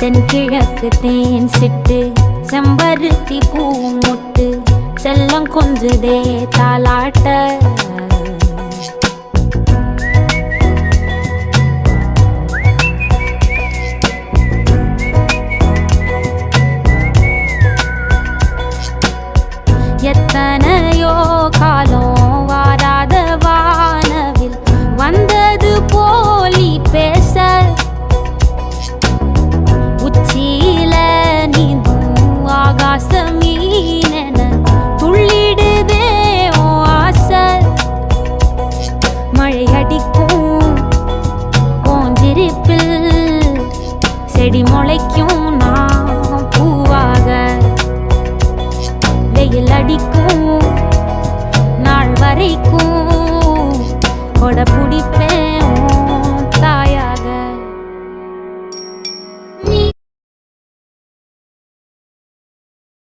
தென்கிழக்கு தேன் சிட்டு செம்பருத்தி பூ முட்டு செல்லம் கொஞ்சுதே தாலாட்ட எத்தனையோ காலம் வாராத வானவில் வந்தது போலி பேச உச்சியில நீந்தும் ஆகாச மீனென துள்ளிடுதே ஓ ஆசை மழை அடிக்கும் ஓஞ்சிருப்பில் செடி முளைக்கும் நான் பூவாக வெயில் அடிக்கும் நாள் வரைக்கும் கொடை பிடிப்பேன்